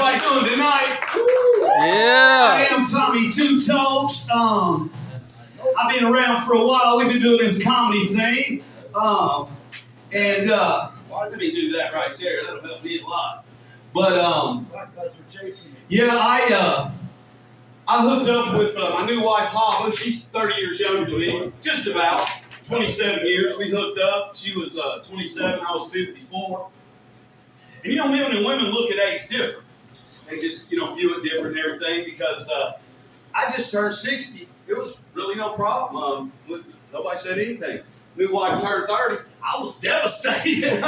everybody doing tonight? Yeah. I am Tommy2tokez. I've been around for a while. We've been doing this comedy thing. Why did he do that right there? That'll help me a lot. But yeah, I hooked up with my new wife, Hava. She's 30 years younger than me, just about 27 years. We hooked up. She was 27, I was 54. And you know, men and women look at age different. They just, view it different and everything because I just turned 60. It was really no problem. Nobody said anything. New wife turned 30. I was devastated.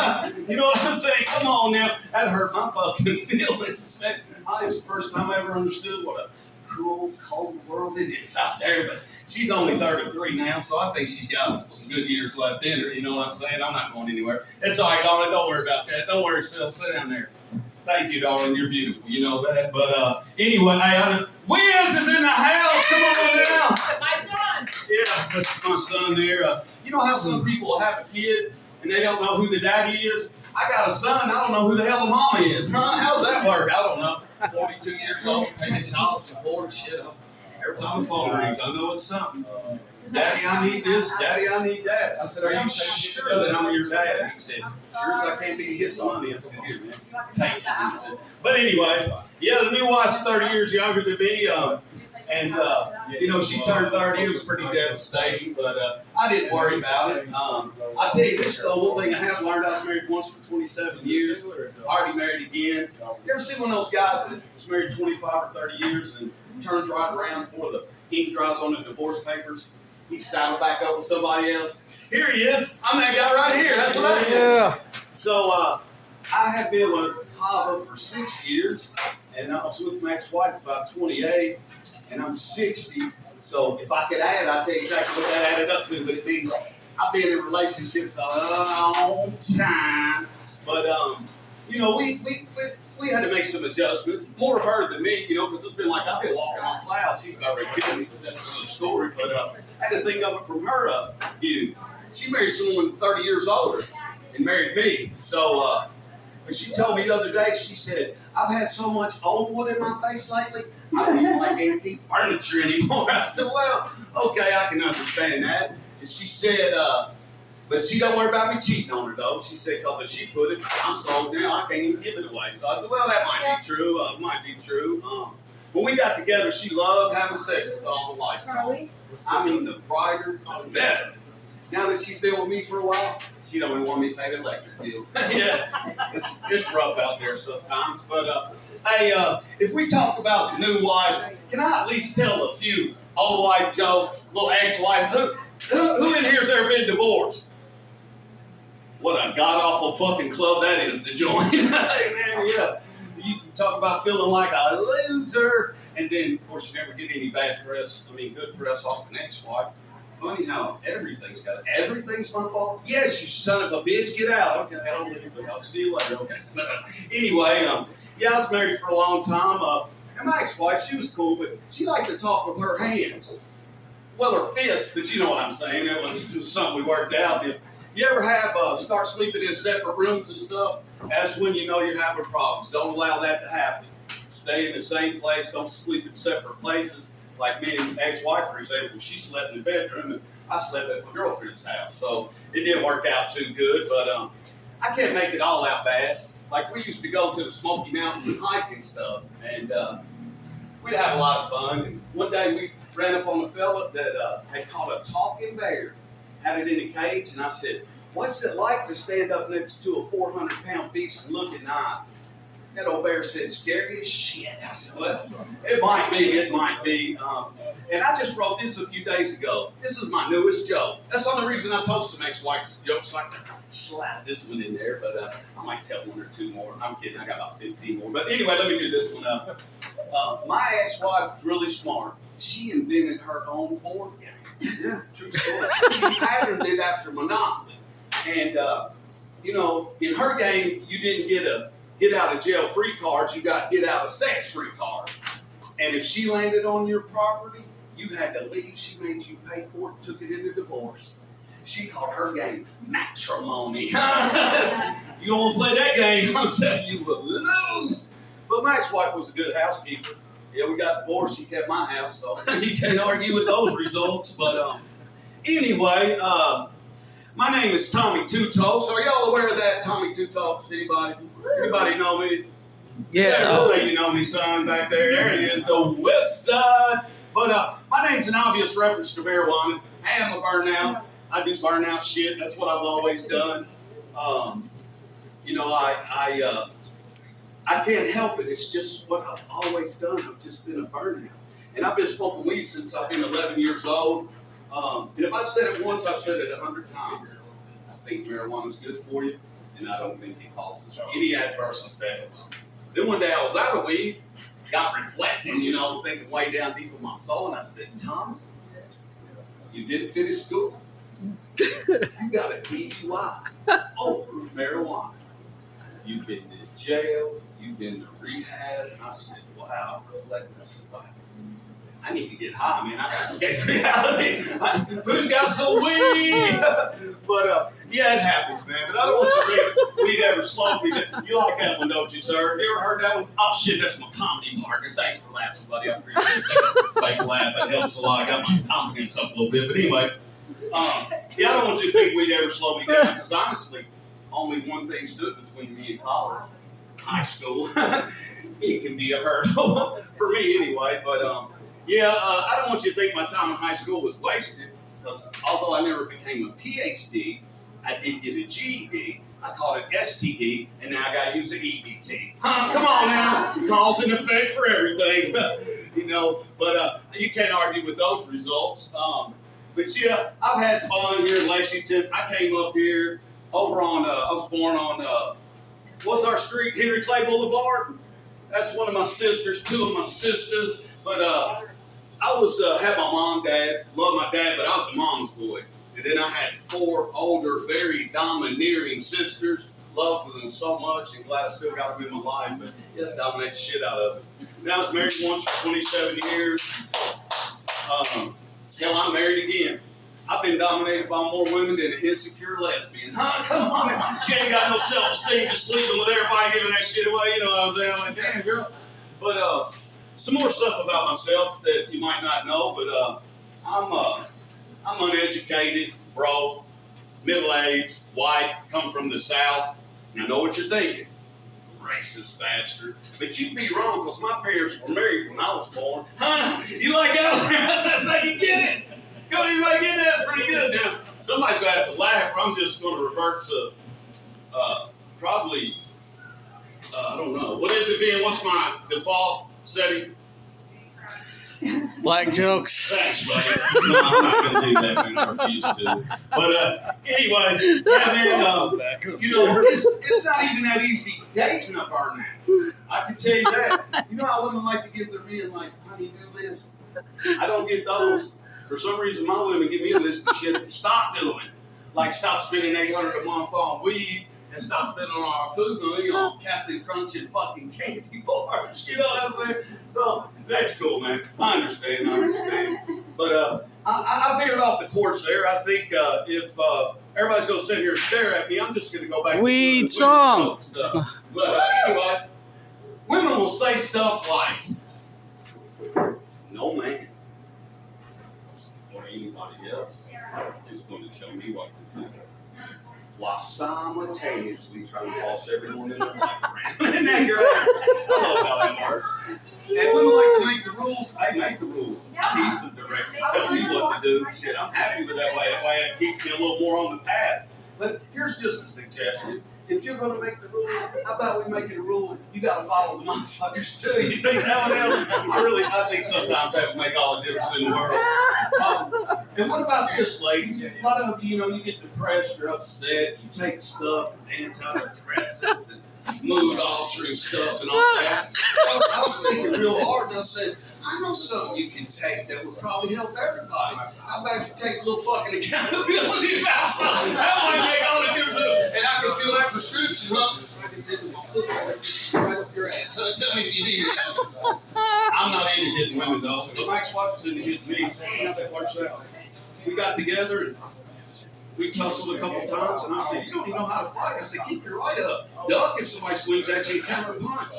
You know what I'm saying? Come on now. That hurt my fucking feelings. That was the first time I ever understood what a cruel, cold world it is out there. But she's only 33 now, so I think she's got some good years left in her. You know what I'm saying? I'm not going anywhere. It's all right, darling. Don't worry about that. Don't worry yourself. Sit down there. Thank you, darling. You're beautiful. You know that. But anyway, Wiz is in the house. Come on now. My son. Yeah, that's my son there. You know how some people have a kid and they don't know who the daddy is? I got a son. I don't know who the hell the mama is. Huh? How's that work? I don't know. 42 years old, paying child support, shit. Every time the phone rings, I know it's something. Daddy, I need this. Daddy, I need that. I said, are you sure that I'm your dad? He said, sure as I can be to get some money. I said, here, man. Take it. But anyway, yeah, the new wife's 30 years younger than me. She turned 30. It was pretty devastating, but I didn't worry about it. I'll tell you this, though. One thing I have learned, I was married once for 27 years. Already married again. You ever see one of those guys that was married 25 or 30 years and turns right around before the ink dries on the divorce papers? He saddled back up with somebody else. Here he is. I'm that guy right here. That's what I did. Yeah. So I have been with Hava for 6 years, and I was with my ex-wife about 28, and I'm 60. So if I could add, I'd tell you exactly what that added up to. But it means I've been in relationships a long time. But we had to make some adjustments. More her than me, because it's been like I've been walking on clouds. She's about ready to kill me, but that's another story. But I had to think of it from her view. She married someone 30 years older and married me. So but she told me the other day, she said, I've had so much old wood in my face lately, I don't even like antique furniture anymore. I said, well, okay, I can understand that. And she said, but she don't worry about me cheating on her, though. She said, because if she put it, I'm sold now, I can't even give it away. So I said, well, that might be true. Might be true. When we got together, she loved having sex with all the lights on. I mean, the brighter, the better. Now that she's been with me for a while, she don't even want me to pay the electric bill. Yeah, it's rough out there sometimes. But, hey, if we talk about the new wife, can I at least tell a few old wife jokes, little ex-wife? Who in here has ever been divorced? What a god-awful fucking club that is to join. Hey, man, yeah. You can talk about feeling like a loser. And then, of course, you never get any bad press. Good press off an ex-wife. Funny how everything's my fault. Yes, you son of a bitch, get out. Okay, I'll see you later. Okay. Anyway, I was married for a long time. And my ex-wife, she was cool, but she liked to talk with her hands. Well, her fists, but you know what I'm saying. That was just something we worked out. If you ever start sleeping in separate rooms and stuff, that's when you know you're having problems. Don't allow that to happen. Stay in the same place. Don't sleep in separate places. Like me and ex-wife, for example, she slept in the bedroom and I slept at my girlfriend's house. So it didn't work out too good, but I can't make it all out bad. Like we used to go to the Smoky Mountains and hike and stuff, and we'd have a lot of fun. And one day we ran up on a fella that had caught a talking bear, had it in a cage, and I said, what's it like to stand up next to a 400-pound beast and look in the eye? That old bear said, scary as shit. I said, well, it might be. And I just wrote this a few days ago. This is my newest joke. That's the only reason I told some ex-wife's jokes, so I can slide this one in there. But I might tell one or two more. I'm kidding. I got about 15 more. But anyway, let me do this one up. My ex-wife was really smart. She invented her own board game. Yeah, true story. She patterned it after Monopoly. And, in her game, you didn't get a get out of jail free cards, you got get out of sex free cards. And if she landed on your property, you had to leave. She made you pay for it, took it into divorce. She called her game matrimony. You don't want to play that game, I'm telling you, you will lose. But my ex-wife was a good housekeeper. Yeah, we got divorced. She kept my house, so you can't argue with those results. But anyway, my name is Tommy2tokez. Are y'all aware of that, Tommy2tokez? Anybody know me? Yeah. Say you know me, son, back there. There it is, the west side. But my name's an obvious reference to marijuana. I am a burnout. I do burnout shit. That's what I've always done. You know, I can't help it. It's just what I've always done. I've just been a burnout. And I've been smoking weed since I've been 11 years old. And if I said it once, I've said it 100 times. I think marijuana is good for you, and I don't think it causes any adverse effects. Then one day I was out of weed, got reflecting, you know, thinking way down deep in my soul, and I said, Tom, you didn't finish school. You got a DUI over marijuana. You've been to jail, you've been to rehab. And I said, wow, I reflected. I said, wow, I need to get high, man. I got to escape reality. Who's got some weed? But yeah, it happens, man. But I don't want you to think weed ever slowed me. You like that one, don't you, sir? You ever heard that one? Oh, shit, that's my comedy partner. Thanks for laughing, buddy. I appreciate that. Fake laugh. That helps a lot. I got my confidence up a little bit. But anyway, yeah, I don't want you to think weed ever slowed me down. Because honestly, only one thing stood between me and college. High school. It can be a hurdle. For me, anyway. But, yeah, I don't want you to think my time in high school was wasted, because although I never became a PhD, I did get a GED. I called it STD, and now I got to use an EBT. Come on now, cause and effect for everything, you know. But you can't argue with those results. But yeah, I've had fun here in Lexington. I came up here over on. I was born on what's our street? Henry Clay Boulevard. That's one of my sisters, two of my sisters. But I was had my mom, dad, loved my dad, but I was a mom's boy. And then I had 4 older, very domineering sisters. Loved them so much, and glad I still got them in my life. But yeah, dominate the shit out of them. And I was married once for 27 years. Hell, I'm married again. I've been dominated by more women than an insecure lesbian. Come on, man. She ain't got no self-esteem, just sleeping with everybody, giving that shit away. You know what I'm saying? I'm like, damn, girl. But some more stuff about myself that you might not know, but I'm uneducated, broke, middle-aged, white, come from the South. And I know what you're thinking, racist bastard. But you'd be wrong, because my parents were married when I was born. You like that? That's how you get it. Go, anybody get that? That's pretty good. Now, somebody's going to have to laugh, or I'm just going to revert to probably, I don't know. What is it, Ben? What's my default setting? Black jokes. Thanks, buddy. No, I'm not going to do that, man. I refuse to. But anyway, yeah, man, you know, it's not even that easy dating a burnout. I can tell you that. You know how women like to give their men, like, honey, do this? I don't get those. For some reason, my women give me a list of shit to stop doing. Like, stop spending $800 a month on weed, and stop spending on our food, you know, Captain Crunch and fucking candy bars. You know what I'm saying? So that's cool, man. I understand. But I veered off the course there. I think if everybody's going to sit here and stare at me, I'm just going to go back Weed to song. But anyway, women will say stuff like, no man or anybody else is going to tell me what to do, while simultaneously trying to boss everyone in their life around. And now you're like, I love how that works. And women like to make the rules. I make the rules. I need some direction. Tell me what to do. Shit, I'm happy with that way. That way it keeps me a little more on the path. But here's just a suggestion. If you're going to make the rules, how about we make it a rule? You got to follow the motherfuckers too. You think that would help? I think sometimes that would make all the difference in the world. And what about this, ladies? A lot of you know, you get depressed or upset. You take stuff, antidepressants, and mood-altering stuff and all that. I was thinking real hard, and I said, I know something you can take that would probably help everybody. How about you take a little fucking accountability about something? That might make all the difference. And I can feel that prescription, huh? Right up your ass. Tell me if you need it. I'm not into hitting women, though. But my ex-wife was into hitting me. So see how that works out. We got together and we tussled a couple times, and I said, you don't even know how to fight. I said, keep your right up. Duck if somebody swings at you and counter punch.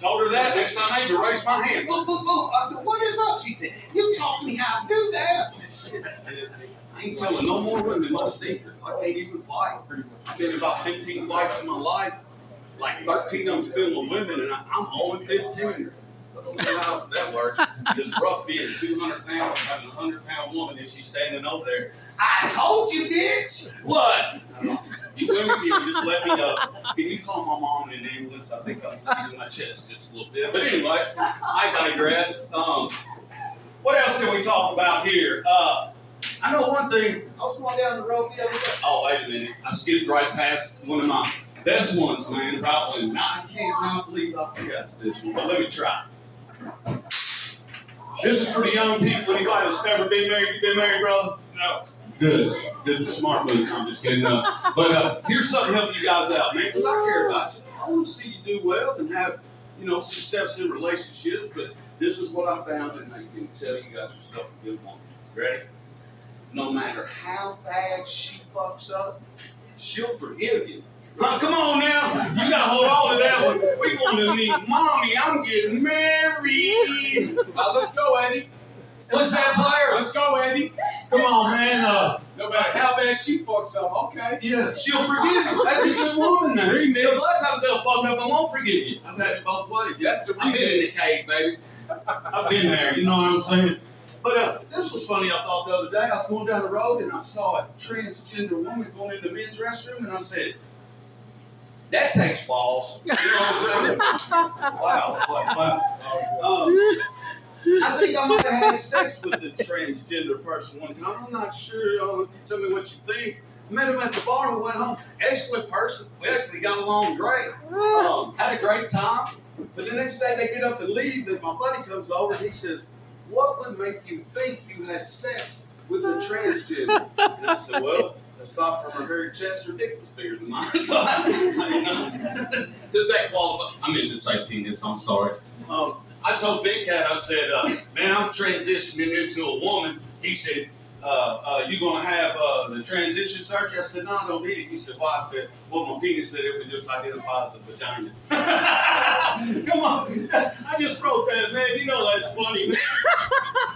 Told her that. Next time I need to raise my hand. Boop, boop, boop. I said, what is up? She said, you taught me how to do that. I said, shit. I ain't telling no more women no secrets. I can't even fight. I've been about 15 fights in my life. Like 13 of them's been with women, and I'm 0-15. I don't know how that works. It's rough being 200 pounds, having a 100-pound woman, and she's standing over there. I told you, bitch. What? You women, you just let me know. Can you call my mom in an ambulance? I think I'm beating my chest just a little bit. But anyway, I digress. What else can we talk about here? I know one thing. I was going down the road the other day. Oh, wait a minute. I skipped right past one of my best ones, man, about women. I can't believe I forgot this one, but let me try. This is for the young people. Anybody that's never been married? You been married, brother? No. Good. Good for smart moves. I'm just kidding. But here's something to help you guys out, man, because I care about you. I want to see you do well and have, success in relationships. But this is what I found, and I can tell you got yourself a good one. Ready? No matter how bad she fucks up, she'll forgive you. Come on now. You got to hold on to that one. We want to meet Mommy. I'm getting married. Let's go, Eddie. What's that, player? Let's go, Eddie. Come on, man. No matter how bad she fucks up, okay. Yeah, she'll forgive you. That's a good woman, man. The last time they'll fuck up, I won't forgive you. I've had it both ways. That's the I've been in the cave, baby. I've been there. You know what I'm saying? But this was funny, I thought, the other day. I was going down the road, and I saw a transgender woman going in the men's restroom, and I said, that takes balls. You know what I'm saying? Wow. I think I might have had sex with a transgender person one time. I'm not sure. You tell me what you think. I met him at the bar and we went home. Excellent person. We actually got along great. Had a great time. But the next day they get up and leave, and my buddy comes over and he says, what would make you think you had sex with a transgender? And I said, well, aside from her hairy chest, her dick was bigger than mine. So I don't know. Does that qualify? I meant to say penis. I'm sorry. I told Big Cat, I said, man, I'm transitioning into a woman. He said, you going to have the transition surgery? I said, no, I don't need it. He said, why? I said, well, my penis said it would just identify as a vagina. Come on. I just wrote that, man. You know that's funny, man.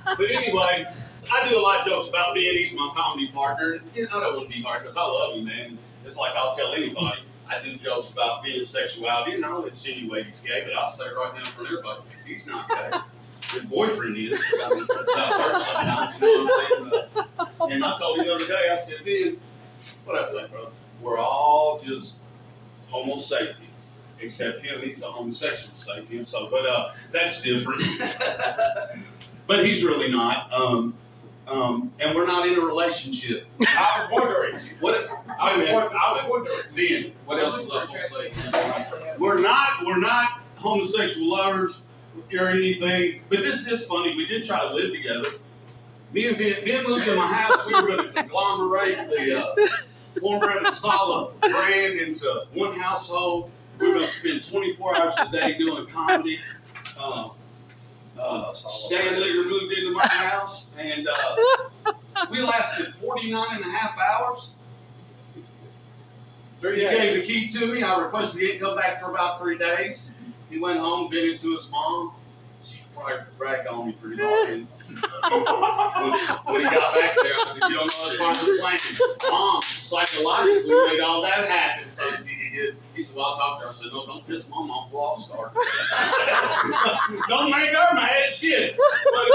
But anyway, I do a lot of jokes about Ben. He's my comedy partner. I don't want to be hard because I love you, man. It's like I'll tell anybody. I do jokes about being sexuality, and I don't insinuate he's gay, but I'll say it right now in front of everybody. He's not gay. His boyfriend is. I mean, that's how it works sometimes, you know what I'm saying? And I told him the other day, I said, Ben, what did I say, brother? We're all just homo sapiens, except him. He's a homosexual sapien, so, but that's different. But he's really not. And we're not in a relationship. I was wondering. I was wondering. Ben, what else was I going to say? We're not homosexual lovers or anything. But this is funny. We did try to live together. Me and Ben moved in my house. We were going to conglomerate the cornbread and salad brand into one household. We were going to spend 24 hours a day doing comedy. Stan Ligger moved into my house, and we lasted 49 and a half hours. He gave the key to me. I requested he come back for about 3 days. He went home, vented to his mom. She probably bragged on me pretty hard. When he got back there, I said, you don't know the part of the plan. Mom, psychologically made all that happen. So he said, well, I'll talk to her. I said, no, don't piss Mom off. We'll all start. Don't make her mad. Shit.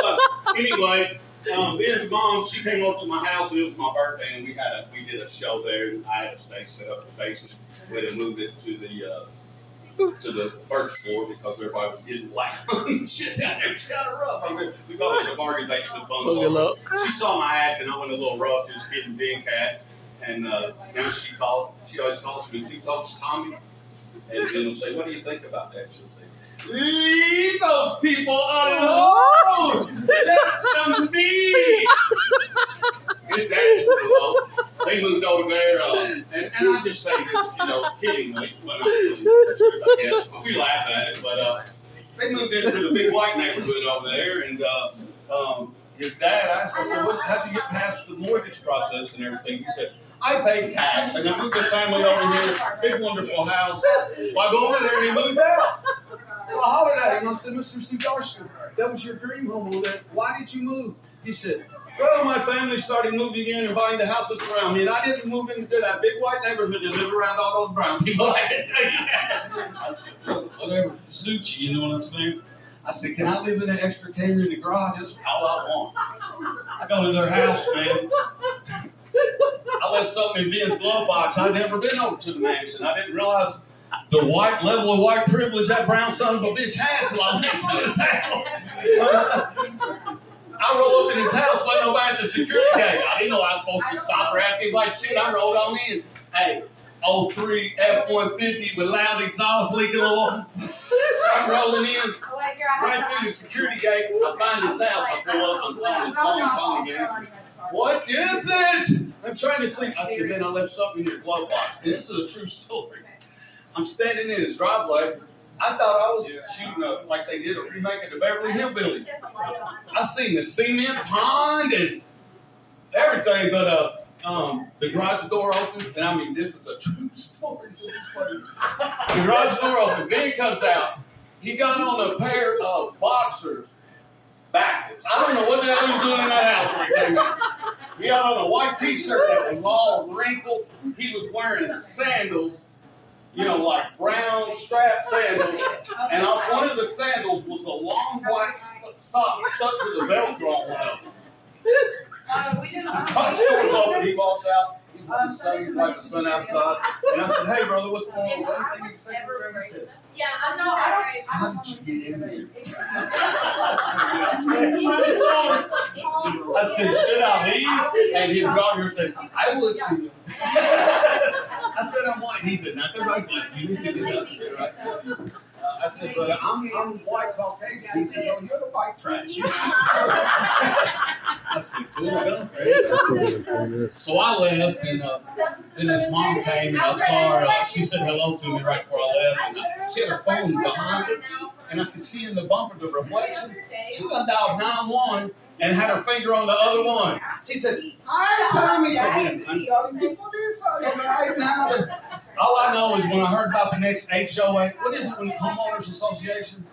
But anyway, Ben's mom, she came over to my house, and it was my birthday, and we did a show there, and I had a stage set up in the basement. We had to move it to the first floor because everybody was getting loud and shit down there. It's kind of rough. I mean, we call it the bargain basement bungalow. She saw my act, and I went a little rough, just kidding, being cat. And now she always calls me Tommy2tokez, Tommy. And then will say, what do you think about that? She'll say, leave those people alone! Let them be! His dad was alone. They moved over there, and I just say this, kiddingly, when we laugh at it, but they moved into the big white neighborhood over there, and his dad asked, I said, how'd you get past the mortgage process and everything? He said, I paid cash, and I moved the family over here, big wonderful house. Well, I go over there and he moved out. So I hollered at him. I said, Mr. Sudarshan, that was your dream home over there. Why did you move? He said, well, my family started moving in and buying the houses around me, and I didn't move into that big white neighborhood that live around all those brown people. I can tell you that. I said, well, whatever suits you, you know what I'm saying? I said, can I live in an extra camera in the garage? That's all I want. I go to their house, man. I left something in Ben's glove box. I'd never been over to the mansion. I didn't realize the white level of white privilege that brown son of a bitch had till I went to his house. I roll up in his house, wasn't nobody at the security gate. I didn't know I was supposed to stop or ask anybody shit. I rolled on in. Hey, 03 F-150 with loud exhaust leaking oil. I'm rolling in. Right through the security gate, I find his house. I pull up, I'm calling his phone, Tommy answers. What is it? I'm trying to sleep. I said, man, I left something in your glove box. And this is a true story. I'm standing in his driveway. I thought I was shooting up like they did a remake of the Beverly Hillbillies. I seen the cement pond and everything, but the garage door opens, and I mean, this is a true story. This is funny. The garage door opens, Ben comes out. He got on a pair of boxers backwards. I don't know what the hell he was doing in that house when he came out. He had on a white t-shirt that was all wrinkled. He was wearing sandals. You know, like brown strap sandals, and off one of the sandals was a long white sock stuck to the Velcro on one of them. The door's open, he walks out, he was like the sun outside, and I said, hey brother, what's going on? Anything you can say for him? He said, yeah, I know, how did you get in here? I said, should I leave? And his gardener said, I would too. I said, I'm white. He said, not the right white. You need to get up there, right? I said, but I'm white Caucasian. He said, no, you're the white trash. I said, cool, go. So I left, and then his mom came, and I saw her. She said hello to me right before I left. And she had her phone behind her, and I could see in the bumper the reflection. She done dialed 911 and had her finger on the other one. She said, hi, Tommy. I'm calling the police on it right now. All I know is when I heard about the next HOA, what is it, when Homeowners Association?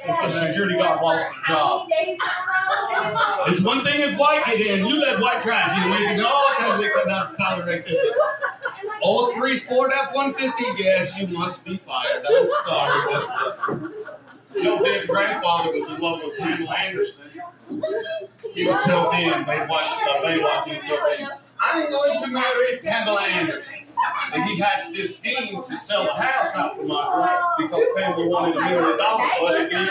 If the security guard lost the job. It's one thing if white get in, you let white trash in. We can all we could not tolerate this. 03 Ford F-150, yes, you must be fired. I'm sorry. That's you know, Ben's grandfather was in love with Pamela Anderson. He would tell them, they watched Baywatch, and he'd tell them, I'm going to marry Pamela Anderson. And he hatched this scheme to sell the house out for my girl because Pamela wanted $1 million for it again.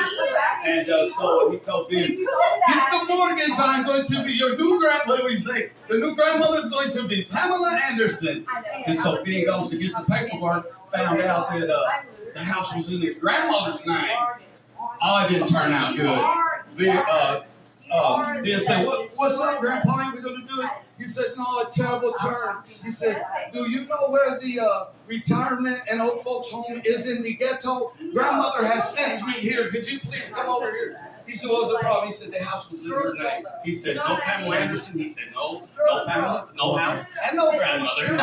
And so he told them, get the mortgage, I'm going to be your new grandmother. What do we say? The new grandmother is going to be Pamela Anderson. And so Ben goes to get the paperwork, found out that the house was in his grandmother's name. Oh, it didn't turn out good. Ben said, what's up, Grandpa? Ain't we going to do it? He said, no, a terrible turn. He said, do you know where the retirement and old folks home is in the ghetto? Grandmother has sent me here. Could you please come over here? He said, what's the problem? He said, the house was in her name. He said, no Pamela Anderson. He said, no Pamela, no house, and no grandmother.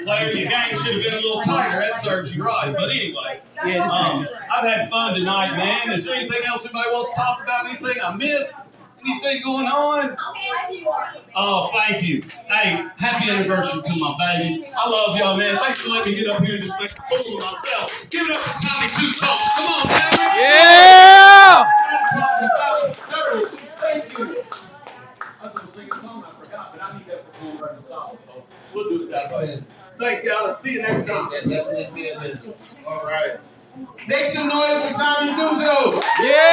Claire, your gang should have been a little tighter. That serves you right. But anyway, I've had fun tonight, man. Is there anything else anybody wants to talk about? Anything I missed? Anything going on? Oh, thank you. Hey, happy anniversary to my baby. I love y'all, man. Thanks for letting me get up here and just make a fool of myself. Give it up for Tommy2tokez. Come on, baby. Yeah! Thank you. I was going to sing a song, I forgot, but I need that for home right song, so we'll do it that way. Thanks, y'all. I'll see you next time. All right. Make some noise for Tommy2tokez. Yeah!